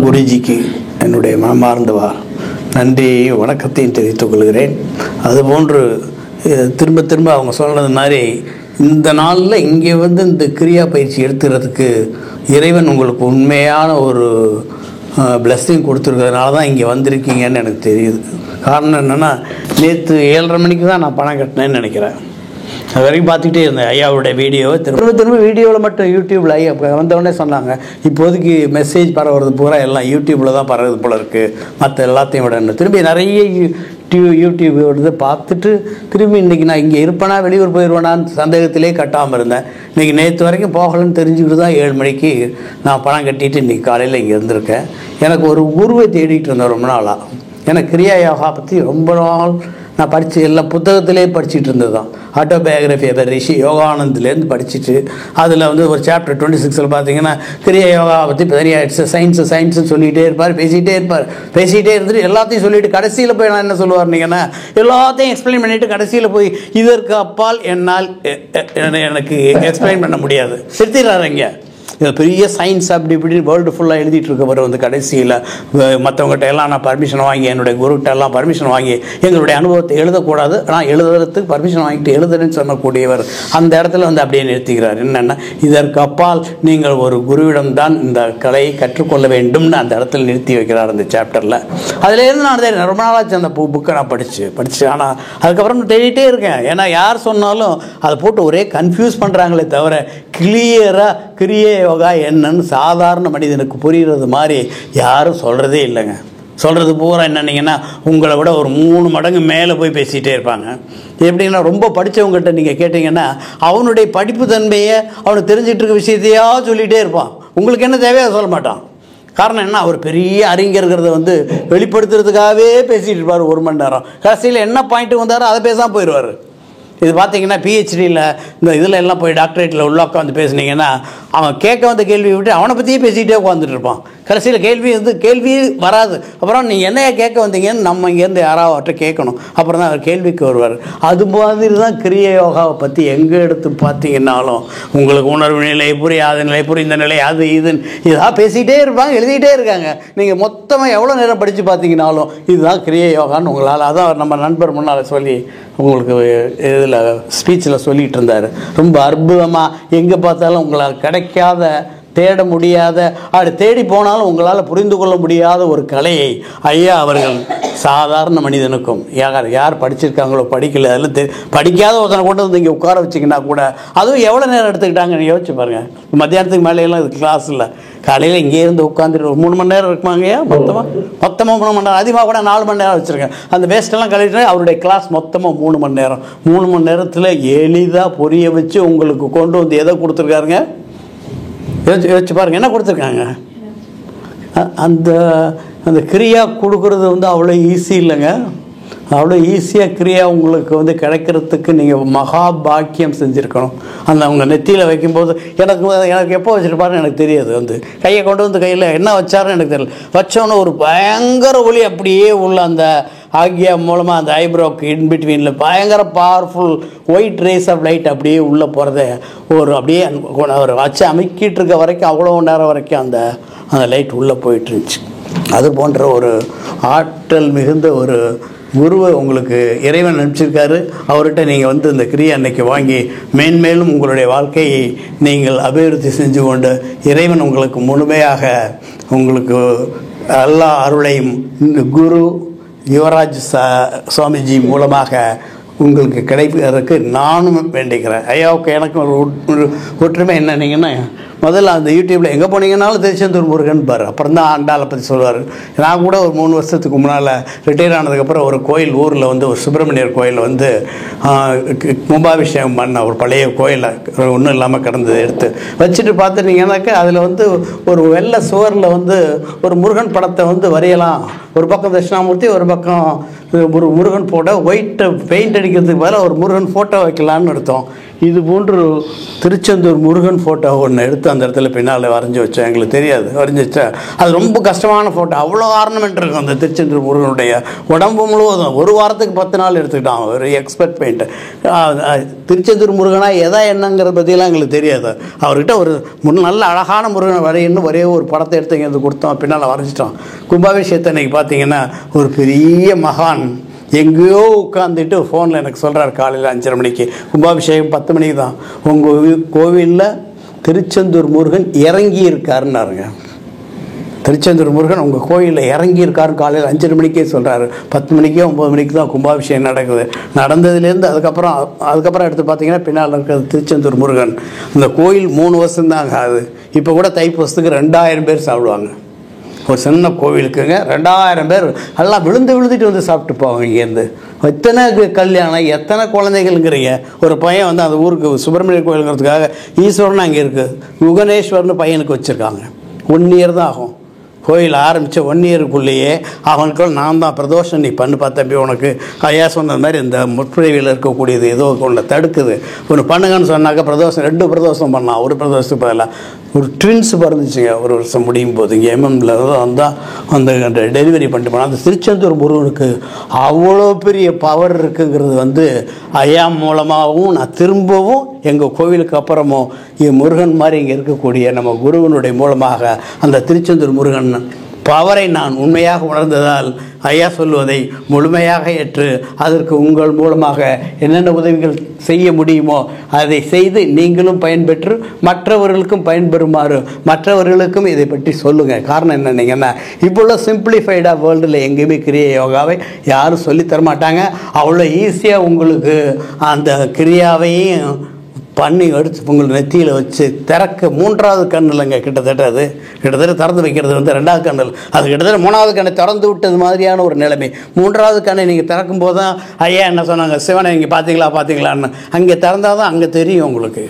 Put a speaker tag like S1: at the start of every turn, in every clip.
S1: குருஜிக்கு என்னுடைய மனமார்ந்த நன்றி வணக்கத்தையும் தெரிவித்துக் கொள்கிறேன். அதுபோன்று திரும்ப திரும்ப அவங்க சொல்கிறது மாதிரி இந்த நாளில் இங்கே வந்து இந்த கிரியா பயிற்சி எடுத்துக்கிறதுக்கு இறைவன் உங்களுக்கு உண்மையான ஒரு பிளஸ்ஸிங் கொடுத்துருக்கிறதுனால தான் இங்கே வந்திருக்கீங்கன்னு எனக்கு தெரியுது. காரணம் என்னென்னா, நேற்று 7:30 மணிக்கு தான் நான் பணம் கட்டினேன்னு நினைக்கிறேன். அது வரைக்கும் பார்த்துக்கிட்டே இருந்தேன் ஐயாவோட வீடியோவை. திரும்ப வீடியோவில் மட்டும் யூடியூப்பில் ஐயா வந்தவுடனே சொன்னாங்க, இப்போதைக்கு மெசேஜ் பரவுறது பூரா எல்லாம் யூடியூப்பில் தான் பரவுது போல இருக்குது, மற்ற எல்லாத்தையும் விட. திரும்பி நிறைய யூடியூப் வந்து பார்த்துட்டு திரும்பி இன்றைக்கி நான் இங்கே இருப்பேனா வெளியூர் போயிடுவேனான்னு சந்தேகத்திலே கட்டாமல் இருந்தேன். இன்றைக்கி நேற்று வரைக்கும் போகலன்னு தெரிஞ்சுக்கிட்டு தான் 7 மணிக்கு நான் பணம் கட்டிட்டு இன்றைக்கி காலையில் இங்கே இருந்திருக்கேன். எனக்கு ஒரு குருவை தேடிட்டு இருந்தேன் ரொம்ப நாளாக. எனக்கு கிரியா யோகா பற்றி ரொம்ப நாள் நான் படித்து எல்லாம் புத்தகத்திலே படிச்சுட்டு இருந்தது தான். ஆட்டோபயோகிராஃபி ரிஷி யோகானந்த்லேருந்து படிச்சுட்டு அதில் வந்து ஒரு சாப்டர் 26 பார்த்தீங்கன்னா கிரியா யோகா பற்றி தனியாக சயின்ஸு சொல்லிகிட்டே இருப்பார், பேசிகிட்டே இருந்துட்டு எல்லாத்தையும் சொல்லிவிட்டு கடைசியில் போய் நான் என்ன சொல்லுவார்னீங்கன்னா, எல்லாத்தையும் எக்ஸ்பிளைன் பண்ணிவிட்டு கடைசியில் போய் இதற்கு அப்பால் என்னால் எனக்கு எக்ஸ்பிளைன் பண்ண முடியாது நிறுத்திடுறாருங்க. இது பெரிய சயின்ஸ் அப்படி இப்படி வேர்ல்டு ஃபுல்லாக எழுதிட்டு இருக்கவர் வந்து கடைசியில் மற்றவங்ககிட்ட எல்லாம் நான் பர்மிஷன் வாங்கி, என்னுடைய குருக்கிட்ட எல்லாம் பர்மிஷன் வாங்கி எங்களுடைய அனுபவத்தை எழுதக்கூடாது, ஆனால் எழுதுறதுக்கு பர்மிஷன் வாங்கிட்டு எழுதுறேன்னு சொல்லக்கூடியவர் அந்த இடத்துல வந்து அப்படியே நிறுத்திக்கிறார். என்னென்னா, இதற்கு அப்பால் நீங்கள் ஒரு குருவிடம்தான் இந்த கலையை கற்றுக்கொள்ள வேண்டும்னு அந்த இடத்துல நிறுத்தி வைக்கிறார் அந்த சாப்டரில். அதுலேருந்து நான் ரொம்ப நாளாச்சு அந்த புக்கை நான் படித்து ஆனால் அதுக்கப்புறம் தேடிட்டே இருக்கேன். ஏன்னா யார் சொன்னாலும் அதை போட்டு ஒரே கன்ஃபியூஸ் பண்ணுறாங்களே தவிர கிளியராக கிரியா யோகா என்னன்னு சாதாரண மனிதனுக்கு புரிகிறது மாதிரி யாரும் சொல்கிறதே இல்லைங்க. சொல்கிறது பூரா என்னன்னீங்கன்னா, உங்களை விட ஒரு 3 மடங்கு மேலே போய் பேசிகிட்டே இருப்பாங்க. எப்படின்னா, ரொம்ப படித்தவங்ககிட்ட நீங்கள் கேட்டிங்கன்னா அவனுடைய படிப்பு தன்மையை அவனுக்கு தெரிஞ்சிட்டு இருக்க விஷயத்தையா சொல்லிகிட்டே இருப்பான். உங்களுக்கு என்ன தேவையோ அதை சொல்ல மாட்டான். காரணம் என்ன, அவர் பெரிய அறிஞர்கிறத வந்து வெளிப்படுத்துறதுக்காகவே பேசிகிட்டு இருப்பார் 1 மணி நேரம். கடைசியில் என்ன பாயிண்ட்டு வந்தாரோ அதை பேசாமல் போயிடுவார். இது பார்த்தீங்கன்னா பிஹெச்டியில் இந்த இதில் எல்லாம் போய் டாக்டரேட்டில் உள்ள உட்காந்து பேசுனீங்கன்னா அவன் கேட்க வந்த கேள்வியை விட்டு அவனை பற்றியே பேசிகிட்டே உட்காந்துட்டு இருப்பான். கடைசியில் கேள்வி வராது. அப்புறம் நீங்கள் என்னையா கேட்க வந்தீங்கன்னு நம்ம இங்கேருந்து யாராவது அவர்கிட்ட கேட்கணும். அப்புறம் தான் அவர் கேள்விக்கு வருவார். அது மாதிரி தான் கிரியா யோகாவை பற்றி எங்கே எடுத்து பார்த்தீங்கன்னாலும் உங்களுக்கு உணர்வு நிலை, புரியாத நிலை, புரிந்த நிலை, அது இதுன்னு இதாக பேசிகிட்டே இருப்பாங்க, எழுதிக்கிட்டே இருக்காங்க. நீங்கள் மொத்தமாக எவ்வளோ நேரம் படித்து பார்த்தீங்கன்னாலும் இதுதான் கிரியா யோகான்னு உங்களால், அதான் நம்ம நண்பர் முன்னால் சொல்லி உங்களுக்கு இதில் ஸ்பீச்சில் சொல்லிகிட்டு இருந்தார். ரொம்ப அற்புதமாக எங்கே பார்த்தாலும் உங்களால் கிடைக்காத, தேட முடியாத, அப்படி தேடி போனாலும் உங்களால் புரிந்து கொள்ள முடியாத ஒரு கலையை ஐயா அவர்கள் சாதாரண மனிதனுக்கும், யார் படிச்சிருக்காங்களோ படிக்கல, அதில் படிக்காத ஒருத்தனை கொண்டு வந்து இங்கே உட்கார வச்சிங்கன்னா கூட அதுவும் எவ்வளோ நேரம் எடுத்துக்கிட்டாங்கன்னு யோசிச்சு பாருங்கள். மத்தியானத்துக்கு மேலேயெல்லாம் இது கிளாஸ் இல்லை, காலையில் இங்கே இருந்து உட்காந்துட்டு 3 மணி நேரம் இருக்குமாங்கய்யா. மொத்தமாக 3 மணி நேரம், அதிகமாக கூட 4 மணி நேரம் வச்சுருக்கேன். அந்த வேஸ்ட்டெல்லாம் கழிட்டு அவருடைய கிளாஸ் மொத்தமாக 3 மணி நேரம். 3 மணி நேரத்தில் எளிதாக புரிய வச்சு உங்களுக்கு கொண்டு வந்து எதை கொடுத்துருக்காருங்க யோசிச்சு பாருங்கள். என்ன கொடுத்துருக்காங்க? அந்த கிரியா கொடுக்குறது வந்து அவ்வளோ ஈஸி இல்லைங்க. அவ்வளோ ஈஸியாக கிரியா உங்களுக்கு வந்து கிடைக்கிறதுக்கு நீங்கள் மகா பாக்கியம் செஞ்சுருக்கணும். அந்த அவங்க நெத்தியில் வைக்கும்போது எனக்கு எப்போ வச்சுருப்பாருன்னு எனக்கு தெரியாது. வந்து கையை கொண்டு வந்து கையில் என்ன வச்சாருன்னு எனக்கு தெரியல. வச்சோன்னு ஒரு பயங்கர ஒளி அப்படியே உள்ள அந்த ஆகியா மூலமாக அந்த ஐப்ரோக்கு இன்பிட்வீனில் பயங்கர powerful white rays of light அப்படியே உள்ளே போகிறத ஒரு அப்படியே அவர் வச்சு அமைக்கிட்டு இருக்க வரைக்கும் அவ்வளோ நேரம் வரைக்கும் அந்த லைட் உள்ளே போயிட்டு இருந்துச்சு. அது போன்ற ஒரு ஆற்றல் மிகுந்த ஒரு குருவை உங்களுக்கு இறைவன் அனுப்பிச்சிருக்காரு. அவர்கிட்ட நீங்கள் வந்து இந்த கிரியா அன்னைக்கு வாங்கி மேன்மேலும் உங்களுடைய வாழ்க்கையை நீங்கள் அபிவிருத்தி செஞ்சு கொண்டு இறைவன் உங்களுக்கு முழுமையாக உங்களுக்கு எல்லா அருளையும் குரு யுவராஜ் சுவாமிஜி மூலமாக உங்களுக்கு கிடைப்பதற்கு நானும் வேண்டிக்கிறேன். ஐயாவுக்கு எனக்கு ஒரு ஒற்றுமை என்னன்னீங்கன்னா, முதல்ல அந்த யூடியூப்பில் எங்கே போனீங்கன்னாலும் திருச்செந்தூர் முருகன் பாரு, அப்புறம் தான் ஆண்டாளை பற்றி சொல்லுவார். நான் கூட ஒரு 3 வருஷத்துக்கு முன்னால் ரிட்டையர் ஆனதுக்கப்புறம் ஒரு கோயில் ஊரில் வந்து ஒரு சுப்பிரமணியர் கோயிலில் வந்து கும்பாபிஷேகம் பண்ண ஒரு பழைய கோயிலை ஒன்றும் இல்லாமல் கிடந்தது எடுத்து வச்சுட்டு பார்த்துட்டீங்கன்னாக்கா அதில் வந்து ஒரு வெள்ளை சுவரில் வந்து ஒரு முருகன் படத்தை வந்து வரையலாம். ஒரு பக்கம் தட்சிணாமூர்த்தி, ஒரு பக்கம் ஒரு முருகன் ஃபோட்டோ, ஒயிட்டை பெயிண்ட் அடிக்கிறதுக்கு பதிலாக ஒரு முருகன் ஃபோட்டோ வைக்கலான்னு எடுத்தோம். இது போன்று திருச்செந்தூர் முருகன் ஃபோட்டோ ஒன்று எடுத்து அந்த இடத்துல பின்னால் வரைஞ்சி வச்சேன். எங்களுக்கு தெரியாது, வரைஞ்சி வச்சா அது ரொம்ப கஷ்டமான ஃபோட்டோ. அவ்வளோ ஆர்னமெண்ட் இருக்கும் அந்த திருச்செந்தூர் முருகனுடைய உடம்பு முழுவதும். ஒரு வாரத்துக்கு 10 நாள் எடுத்துக்கிட்டான் ஒரு எக்ஸ்பர்ட் பெயிண்ட். திருச்செந்தூர் முருகனா எதா என்னங்கிறத பற்றியெல்லாம் எங்களுக்கு தெரியாது. அவர்கிட்ட ஒரு நல்ல அழகான முருகனை வரையன்னு ஒரே ஒரு படத்தை எடுத்து இங்கே கொடுத்தோம், பின்னால் வரைஞ்சிட்டோம். கும்பாபிஷேகத்தை இன்றைக்கி பார்த்தீங்கன்னா ஒரு பெரிய மகான் எங்கேயோ உட்காந்துட்டு ஃபோனில் எனக்கு சொல்கிறார் காலையில் 5:30 மணிக்கு, கும்பாபிஷேகம் 10 மணிக்கு தான், உங்கள் கோவிலில் திருச்செந்தூர் முருகன் இறங்கி இருக்காருன்னாருங்க. திருச்செந்தூர் முருகன் உங்கள் கோயிலில் இறங்கியிருக்காரு காலையில் 5:30 மணிக்கே சொல்கிறாரு. 10 மணிக்கே 9 மணிக்கு தான் கும்பாபிஷேகம் நடக்குது. நடந்ததுலேருந்து அதுக்கப்புறம் எடுத்து பார்த்தீங்கன்னா பின்னால் இருக்கிறது திருச்செந்தூர் முருகன். இந்த கோயில் 3 வருஷம்தாங்க ஆகுது. இப்போ கூட தைப்பூசத்துக்கு 2000 பேர் சாப்பிடுவாங்க. ஒரு சின்ன கோவிலுக்குங்க 2000 பேர் எல்லாம் விழுந்துட்டு வந்து சாப்பிட்டு போவாங்க. இங்கேருந்து எத்தனை கல்யாணம், எத்தனை குழந்தைகள்ங்கிறீங்க. ஒரு பையன் வந்து அந்த ஊருக்கு சுப்பிரமணிய கோயிலுங்கிறதுக்காக ஈஸ்வரன் அங்கே இருக்குது, யுகனேஸ்வரன் பையனுக்கு வச்சுருக்காங்க. 1 இயர் தான் ஆகும். கோயில் ஆரம்பித்த 1 இயருக்குள்ளேயே அவனுக்குள்ள நான் தான் பிரதோஷம் நீ பண்ணுப்பா தம்பி, உனக்கு ஐயா சொன்னது மாதிரி இந்த முற்பிரிவில் இருக்கக்கூடியது ஏதோ ஒன்று தடுக்குது, ஒன்று பண்ணுங்கன்னு சொன்னாக்க பிரதோஷம் 2 பிரதோஷம் பண்ணலாம். ஒரு பிரதோஷத்துக்கு பதிலாக ஒரு ட்வின்ஸ் பிறந்துச்சுங்க ஒரு வருஷம் முடியும் போது. இங்கே எம்எம்ல வந்தால் அந்த டெலிவரி பண்ணிட்டு போனால். அந்த திருச்செந்தூர் முருகனுக்கு அவ்வளோ பெரிய பவர் இருக்குங்கிறது வந்து ஐயா மூலமாகவும் நான் திரும்பவும் எங்கள் கோவிலுக்கு அப்புறமும் முருகன் மாதிரி இங்கே இருக்கக்கூடிய நம்ம குருவனுடைய மூலமாக அந்த திருச்செந்தூர் முருகன் பவரை நான் உண்மையாக உணர்ந்ததால் ஐயா சொல்வதை முழுமையாக ஏற்று அதற்கு உங்கள் மூலமாக என்னென்ன உதவிகள் செய்ய முடியுமோ அதை செய்து நீங்களும் பயன்பெற்று மற்றவர்களுக்கும் பயன்பெறுமாறு மற்றவர்களுக்கும் இதை பற்றி சொல்லுங்கள். காரணம் என்னன்னீங்கன்னா, இப்போ சிம்பிளிஃபைடாக வேர்ல்டில் எங்கேயுமே கிரியா யோகாவை யாரும் சொல்லித்தரமாட்டாங்க. அவ்வளோ ஈஸியாக உங்களுக்கு அந்த கிரியாவையும் பண்ணி எடுத்து உங்கள் நெத்தியில் வச்சு திறக்க 3வது கண் இல்லைங்க, கிட்டத்தட்ட திறந்து வைக்கிறது வந்து 2வது கண்ணில், அது கிட்டத்தட்ட 3வது கண்ணை திறந்து விட்டது மாதிரியான ஒரு நிலைமை. 3வது கண்ணை நீங்கள் திறக்கும் போது தான் ஐயா என்ன சொன்னாங்க, சிவனை நீங்கள் பார்த்தீங்களான்னு அங்கே திறந்தால் தான் அங்கே தெரியும் உங்களுக்கு.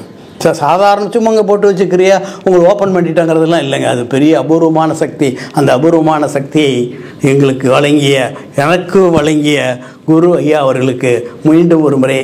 S1: சாதாரண சும்மா அங்கே போட்டு வச்சுக்கிறியா உங்களை ஓப்பன் பண்ணிட்டாங்கிறதுலாம் இல்லைங்க. அது பெரிய அபூர்வமான சக்தி. அந்த அபூர்வமான சக்தியை எங்களுக்கு வழங்கிய எனக்கு வழங்கிய குரு ஐயா அவர்களுக்கு மீண்டும் ஒரு முறை